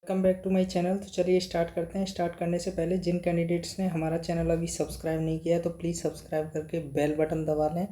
Welcome back to my channel. तो चलिए start करते हैं। स्टार्ट करने से पहले जिन कैंडिडेट्स ने हमारा चैनल अभी सब्सक्राइब नहीं किया है तो प्लीज़ सब्सक्राइब करके बेल बटन दबा लें,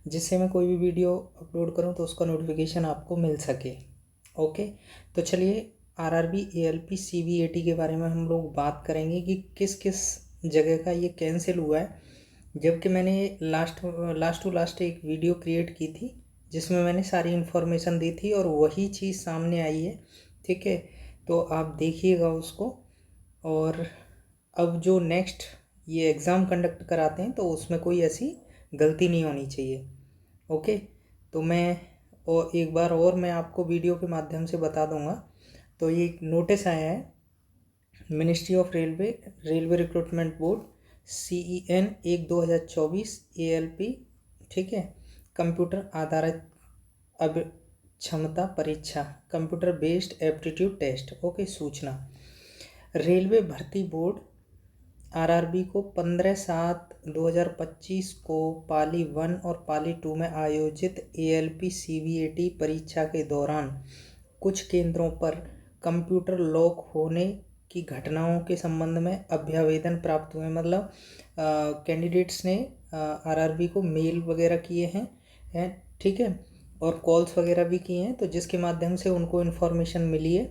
जिससे मैं कोई भी वीडियो अपलोड करूं तो उसका नोटिफिकेशन आपको मिल सके। ओके, तो चलिए आरआरबी एएलपी सीवीएटी के बारे में हम लोग बात करेंगे कि किस किस जगह का ये कैंसिल हुआ है। जबकि मैंने लास्ट टू लास्ट एक वीडियो क्रिएट की थी जिसमें मैंने सारी इन्फॉर्मेशन दी थी और वही चीज़ सामने आई है। ठीक है, तो आप देखिएगा उसको। और अब जो नेक्स्ट ये एग्ज़ाम कंडक्ट कराते हैं तो उसमें कोई ऐसी गलती नहीं होनी चाहिए। ओके, तो मैं और एक बार और मैं आपको वीडियो के माध्यम से बता दूंगा। तो ये नोटिस आया है ministry of railway recruitment board CEN 1/2024 ALP। ठीक है, कंप्यूटर आधारित अब क्षमता परीक्षा, computer based aptitude test. Okay, सूचना रेलवे भर्ती बोर्ड आरआरबी को 15/7/2025 को पाली 1 और पाली 2 में आयोजित ALP CVAT परीक्षा के दौरान कुछ केंद्रों पर कंप्यूटर लॉक होने की घटनाओं के संबंध में अभ्यावेदन प्राप्त हुए। मतलब कैंडिडेट्स ने आरआरबी को मेल वगैरह किए हैं, ठीक है, और कॉल्स वगैरह भी किए हैं, तो जिसके माध्यम से उनको इन्फॉर्मेशन मिली है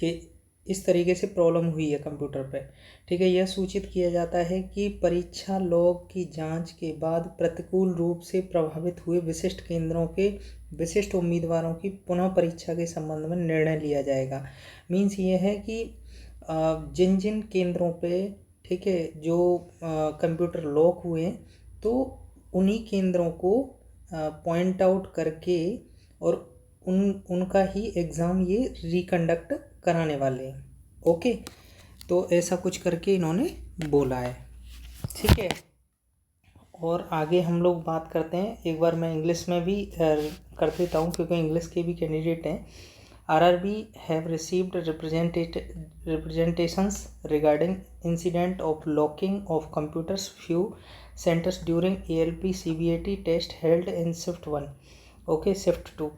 कि इस तरीके से प्रॉब्लम हुई है कंप्यूटर पे। ठीक है, यह सूचित किया जाता है कि परीक्षा लॉग की जांच के बाद प्रतिकूल रूप से प्रभावित हुए विशिष्ट केंद्रों के विशिष्ट उम्मीदवारों की पुनः परीक्षा के संबंध में निर्णय लिया जाएगा। मीन्स ये है कि जिन जिन केंद्रों पे, ठीक है, जो कंप्यूटर लॉक हुए तो उन्हीं केंद्रों को पॉइंट आउट करके और उनका ही एग्ज़ाम ये रिकंडक्ट कराने वाले हैं। ओके, तो ऐसा कुछ करके इन्होंने बोला है। ठीक है, और आगे हम लोग बात करते हैं। एक बार मैं इंग्लिश में भी कर देता हूँ क्योंकि इंग्लिश के भी कैंडिडेट हैं। RRB have received representations regarding incident of locking of computers few centers during ALP CVAT test held in shift 1, okay, shift 2,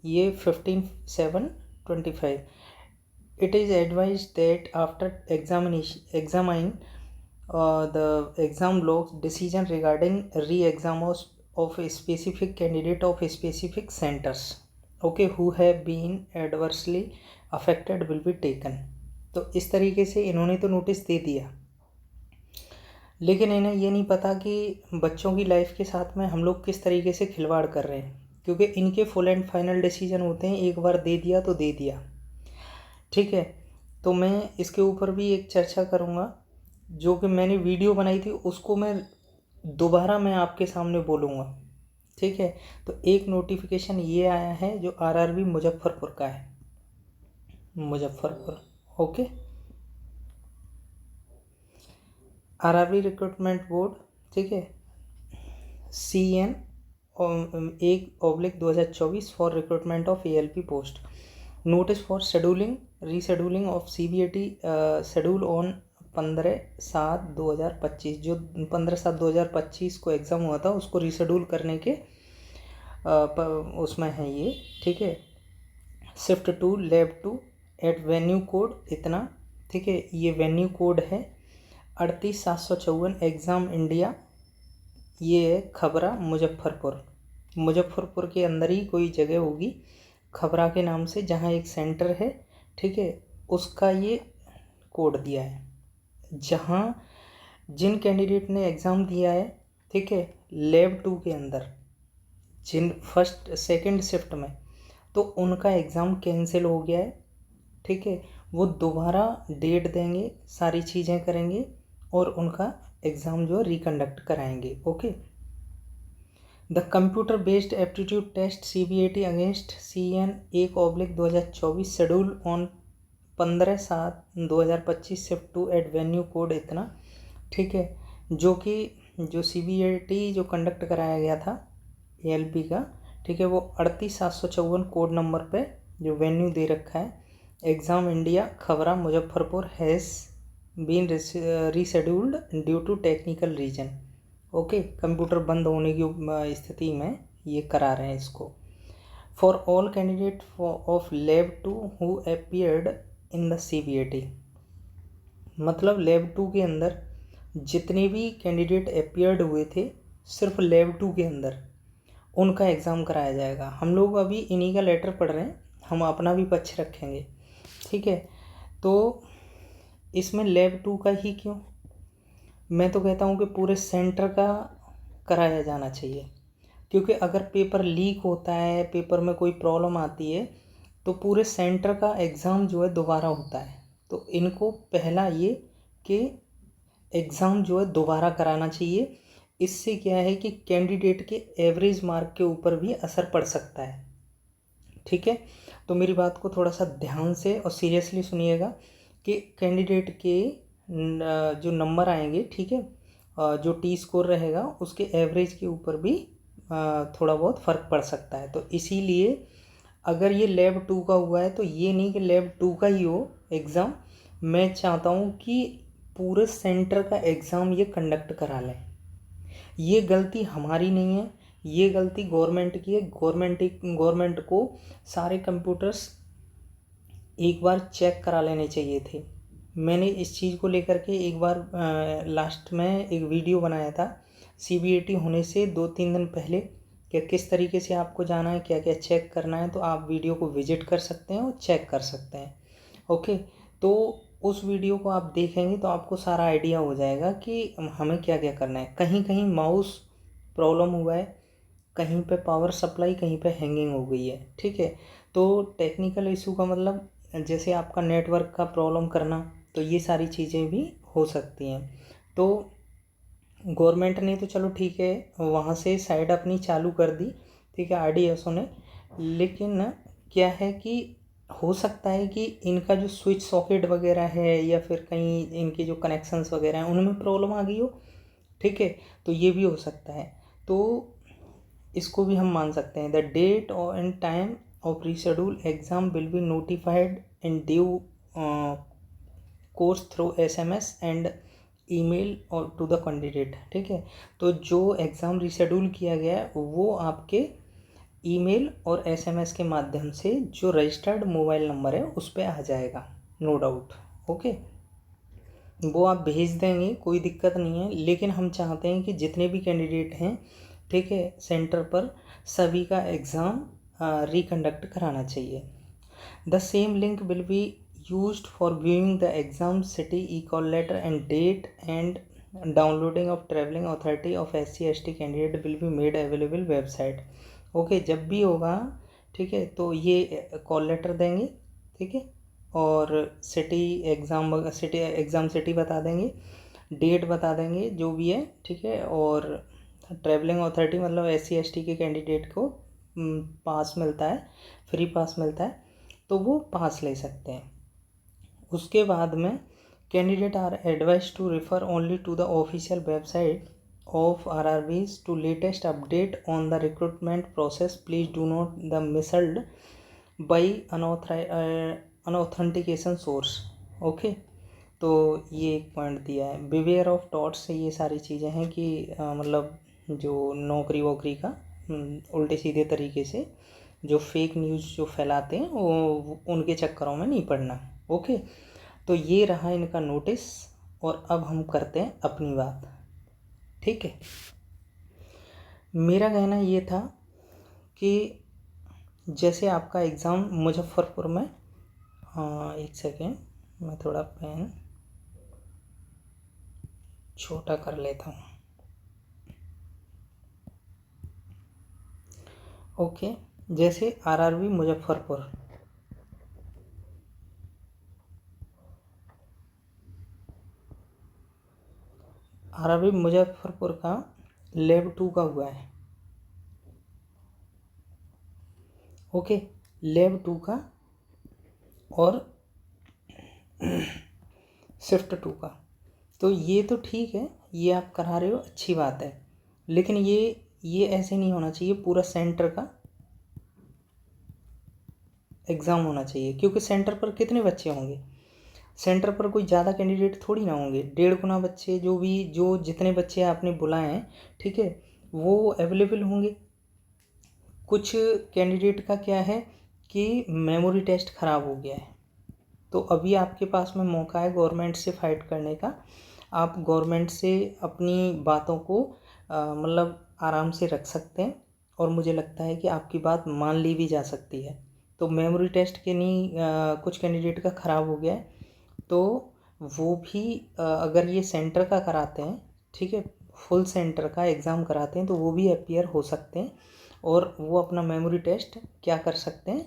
ये 15/7/25। It is advised that after examining the exam logs, decision regarding re-exam of a specific candidate of a specific centers, okay, who have been adversely affected will be taken। तो इस तरीके से इन्होंने तो notice दे दिया, लेकिन इन्हें ये नहीं पता कि बच्चों की लाइफ के साथ में हम लोग किस तरीके से खिलवाड़ कर रहे हैं, क्योंकि इनके फुल एंड फाइनल डिसीजन होते हैं। एक बार दे दिया तो दे दिया। ठीक है, तो मैं इसके ऊपर भी एक चर्चा करूँगा। जो कि मैंने वीडियो बनाई थी उसको मैं दोबारा आपके सामने बोलूँगा। ठीक है, तो एक नोटिफिकेशन ये आया है जो आरआरबी मुजफ्फरपुर का है, Muzaffarpur. Okay, RRB recruitment board, ठीक है, CN 1/2024 for recruitment of ALP post, notice for rescheduling of CVAT schedule on 15/7/2025। जो 15/7/2025 को एग्ज़ाम हुआ था उसको रीशेड्यूल करने के उसमें है ये। ठीक है, shift 2 lab 2 at venue code इतना। ठीक है, ये वेन्यू कोड है 38754 एग्ज़ाम इंडिया, ये है खबरा मुजफ्फरपुर के अंदर ही कोई जगह होगी खबरा के नाम से, जहाँ एक सेंटर है। ठीक है, उसका ये कोड दिया है जहाँ जिन कैंडिडेट ने एग्ज़ाम दिया है, ठीक है, लैब 2 के अंदर, जिन फर्स्ट सेकंड शिफ्ट में, तो उनका एग्ज़ाम कैंसिल हो गया है। ठीक है, वो दोबारा डेट देंगे, सारी चीज़ें करेंगे और उनका एग्ज़ाम जो है रिकंडक्ट कराएंगे। Okay, the computer based aptitude test CVAT against CN 1/2024 schedule on 15/7/2025 shift 2 at venue code इतना। ठीक है, जो CVAT जो कंडक्ट कराया गया था ALP का, ठीक है, वो 38754 कोड नंबर पे जो वेन्यू दे रखा है exam India Khabra Muzaffarpur has been rescheduled due to technical reason. Okay, computer बंद होने की स्थिति में ये करा रहे हैं इसको। For all candidate of lab 2 who appeared in the CBAT। मतलब लैब 2 के अंदर जितने भी कैंडिडेट अपीयर्ड हुए थे सिर्फ लैब 2 के अंदर उनका एग्ज़ाम कराया जाएगा। हम लोग अभी इन्हीं का लेटर पढ़ रहे हैं, हम अपना भी पक्ष रखेंगे, ठीक है। तो इसमें लैब 2 का ही क्यों, मैं तो कहता हूँ कि पूरे सेंटर का कराया जाना चाहिए, क्योंकि अगर पेपर लीक होता है, पेपर में कोई प्रॉब्लम आती है, तो पूरे सेंटर का एग्ज़ाम जो है दोबारा होता है। तो इनको पहला ये कि एग्ज़ाम जो है दोबारा कराना चाहिए। इससे क्या है कि कैंडिडेट के एवरेज मार्क के ऊपर भी असर पड़ सकता है, ठीक है। तो मेरी बात को थोड़ा सा ध्यान से और सीरियसली सुनिएगा कि कैंडिडेट के जो नंबर आएंगे, ठीक है, जो टी स्कोर रहेगा उसके एवरेज के ऊपर भी थोड़ा बहुत फ़र्क पड़ सकता है। तो इसीलिए अगर ये लैब 2 का हुआ है तो ये नहीं कि लैब 2 का ही हो एग्ज़ाम, मैं चाहता हूँ कि पूरे सेंटर का एग्ज़ाम ये कंडक्ट करा लें। ये गलती हमारी नहीं है, ये गलती गवर्नमेंट की है। गवर्नमेंट को सारे कंप्यूटर्स एक बार चेक करा लेने चाहिए थे। मैंने इस चीज़ को लेकर के एक बार लास्ट में एक वीडियो बनाया था CBAT होने से 2-3 दिन पहले, कि किस तरीके से आपको जाना है, क्या क्या चेक करना है। तो आप वीडियो को विजिट कर सकते हैं और चेक कर सकते हैं, ओके। तो उस वीडियो को आप देखेंगे तो आपको सारा आइडिया हो जाएगा कि हमें क्या क्या करना है। कहीं कहीं माउस प्रॉब्लम हुआ है, कहीं पे पावर सप्लाई कहीं पे हैंगिंग हो गई है, ठीक है। तो टेक्निकल इशू का मतलब जैसे आपका नेटवर्क का प्रॉब्लम करना, तो ये सारी चीज़ें भी हो सकती हैं। तो गवर्नमेंट ने तो चलो ठीक है वहाँ से साइड अपनी चालू कर दी, ठीक है, RDSO ने। लेकिन क्या है कि हो सकता है कि इनका जो स्विच सॉकेट वगैरह है या फिर कहीं इनके जो कनेक्शंस वगैरह हैं उनमें प्रॉब्लम आ गई हो, ठीक है। तो ये भी हो सकता है। तो इसको भी हम मान सकते हैं। द डेट और and time of reschedule exam will be notified in due course through SMS and email और टू द कैंडिडेट, ठीक है। तो जो एग्ज़ाम रीशेड्यूल किया गया है वो आपके ईमेल और SMS के माध्यम से जो रजिस्टर्ड मोबाइल नंबर है उस पर आ जाएगा, नो डाउट, ओके। वो आप भेज देंगे, कोई दिक्कत नहीं है। लेकिन हम चाहते हैं कि जितने भी कैंडिडेट हैं, ठीक है, सेंटर पर सभी का एग्ज़ाम रिकंडक्ट कराना चाहिए। The same link will be used for viewing the exam city e-call letter and date, and downloading of traveling authority of SC/ST candidate will be made available website, okay. जब भी होगा, ठीक है, तो ये call letter देंगे, ठीक है, और सिटी बता देंगे, डेट बता देंगे जो भी है, ठीक है। और ट्रैवलिंग अथॉरिटी मतलब SC/ST के कैंडिडेट को पास मिलता है, फ्री पास मिलता है, तो वो पास ले सकते हैं। उसके बाद में candidate are advise to refer only to the official website of RRBs to latest update on the recruitment process. Please do not the misled by unauthentication source, okay. तो ये एक पॉइंट दिया है। बिवेयर ऑफ टॉट्स से ये सारी चीज़ें हैं कि मतलब जो नौकरी वोकरी का उल्टे सीधे तरीके से जो फेक न्यूज़ जो फैलाते हैं वो उनके चक्करों में नहीं पड़ना, ओके। तो ये रहा इनका नोटिस, और अब हम करते हैं अपनी बात, ठीक है। मेरा कहना ये था कि जैसे आपका एग्ज़ाम मुजफ्फरपुर में, एक सेकेंड मैं थोड़ा पेन छोटा कर लेता हूँ, ओके। जैसे RRB मुजफ्फरपुर, RRB मुजफ्फरपुर का लैब 2 का हुआ है, ओके, लैब 2 का और शिफ्ट 2 का। तो ये तो ठीक है, ये आप करा रहे हो, अच्छी बात है। लेकिन ये ऐसे नहीं होना चाहिए, पूरा सेंटर का एग्ज़ाम होना चाहिए। क्योंकि सेंटर पर कितने बच्चे होंगे, सेंटर पर कोई ज़्यादा कैंडिडेट थोड़ी ना होंगे, 1.5 गुना बच्चे जो जितने बच्चे आपने बुलाए हैं, ठीक है, वो अवेलेबल होंगे। कुछ कैंडिडेट का क्या है कि मेमोरी टेस्ट ख़राब हो गया है, तो अभी आपके पास में मौका है गवर्नमेंट से फाइट करने का। आप गवर्नमेंट से अपनी बातों को मतलब आराम से रख सकते हैं और मुझे लगता है कि आपकी बात मान ली भी जा सकती है। तो मेमोरी टेस्ट के नहीं कुछ कैंडिडेट का ख़राब हो गया है, तो वो भी अगर ये सेंटर का कराते हैं, ठीक है, फुल सेंटर का एग्ज़ाम कराते हैं, तो वो भी अपीयर हो सकते हैं और वो अपना मेमोरी टेस्ट क्या कर सकते हैं,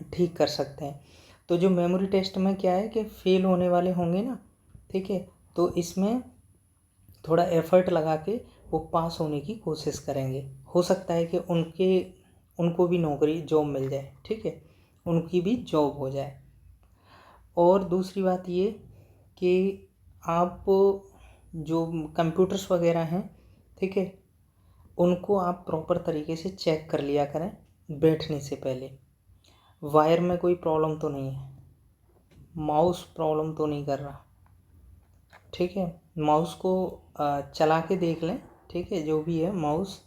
ठीक कर सकते हैं। तो जो मेमोरी टेस्ट में क्या है कि फ़ेल होने वाले होंगे ना, ठीक है, तो इसमें थोड़ा एफर्ट लगा के वो पास होने की कोशिश करेंगे। हो सकता है कि उनको भी नौकरी जॉब मिल जाए, ठीक है, उनकी भी जॉब हो जाए। और दूसरी बात ये कि आप जो कंप्यूटर्स वगैरह हैं, ठीक है, उनको आप प्रॉपर तरीके से चेक कर लिया करें बैठने से पहले। वायर में कोई प्रॉब्लम तो नहीं है, माउस प्रॉब्लम तो नहीं कर रहा, ठीक है, माउस को चला के देख लें, ठीक है, जो भी है माउस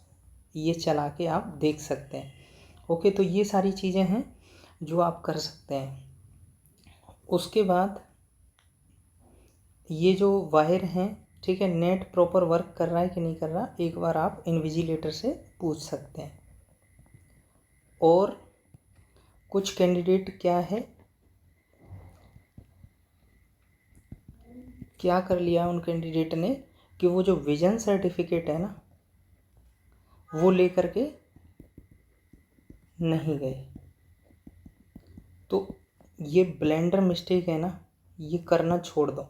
ये चला के आप देख सकते हैं। ओके, तो ये सारी चीज़ें हैं जो आप कर सकते हैं। उसके बाद ये जो वायर हैं, ठीक है, नेट प्रॉपर वर्क कर रहा है कि नहीं कर रहा, एक बार आप इन्विजिलेटर से पूछ सकते हैं। और कुछ कैंडिडेट क्या कर लिया उन कैंडिडेट ने कि वो जो विजन सर्टिफिकेट है ना, वो लेकर के नहीं गए। तो ये ब्लेंडर मिस्टेक है ना, ये करना छोड़ दो।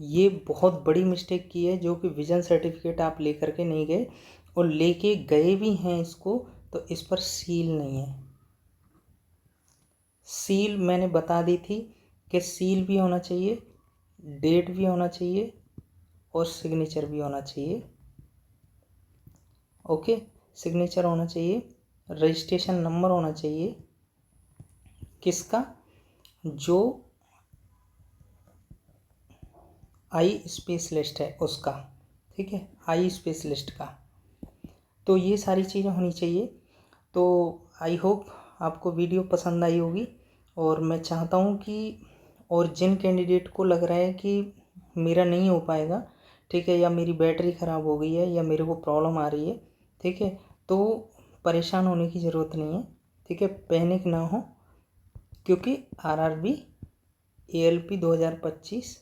ये बहुत बड़ी मिस्टेक की है जो कि विजन सर्टिफिकेट आप लेकर के नहीं गए, और लेके गए भी हैं इसको तो इस पर सील नहीं है। सील मैंने बता दी थी कि सील भी होना चाहिए, डेट भी होना चाहिए और सिग्नेचर भी होना चाहिए। ओके, सिग्नेचर होना चाहिए, रजिस्ट्रेशन नंबर होना चाहिए, किसका, जो आई स्पेशलिस्ट है उसका, ठीक है, आई स्पेशलिस्ट का। तो ये सारी चीज़ें होनी चाहिए। तो आई होप आपको वीडियो पसंद आई होगी, और मैं चाहता हूँ कि और जिन कैंडिडेट को लग रहा है कि मेरा नहीं हो पाएगा, ठीक है, या मेरी बैटरी ख़राब हो गई है या मेरे को प्रॉब्लम आ रही है, ठीक है, तो परेशान होने की ज़रूरत नहीं है, ठीक है, पैनिक ना हो, क्योंकि आरआरबी एएलपी 2025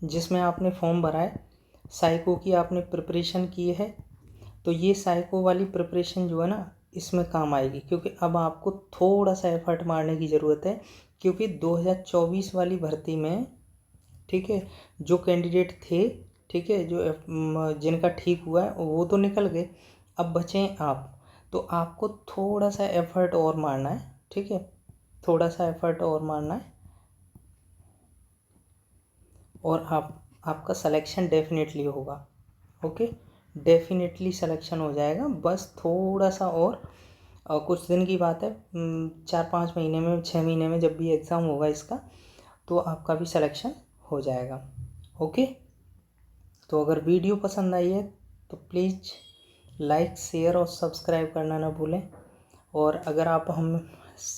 जिसमें आपने फॉर्म भरा है, साइको की आपने प्रिपरेशन की है, तो ये साइको वाली प्रिपरेशन जो है ना इसमें काम आएगी, क्योंकि अब आपको थोड़ा सा एफर्ट मारने की ज़रूरत है। क्योंकि 2024 वाली भर्ती में, ठीक है, जो कैंडिडेट थे, ठीक है, जिनका ठीक हुआ है वो तो निकल गए, अब बचे आप। तो आपको थोड़ा सा एफर्ट और मारना है, ठीक है, थोड़ा सा एफर्ट और मारना है, और आपका सिलेक्शन डेफिनेटली होगा। ओके, डेफिनेटली सिलेक्शन हो जाएगा, बस थोड़ा सा और कुछ दिन की बात है, 4-5 महीने में, 6 महीने में जब भी एग्ज़ाम होगा इसका, तो आपका भी सिलेक्शन हो जाएगा। ओके, तो अगर वीडियो पसंद आई है तो प्लीज़ लाइक, शेयर और सब्सक्राइब करना ना भूलें। और अगर आप हम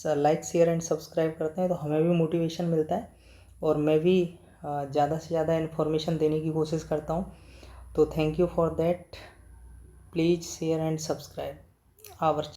लाइक, शेयर एंड सब्सक्राइब करते हैं तो हमें भी मोटिवेशन मिलता है, और मैं भी ज़्यादा से ज़्यादा इन्फॉर्मेशन देने की कोशिश करता हूँ। तो thank you for that, please share and subscribe our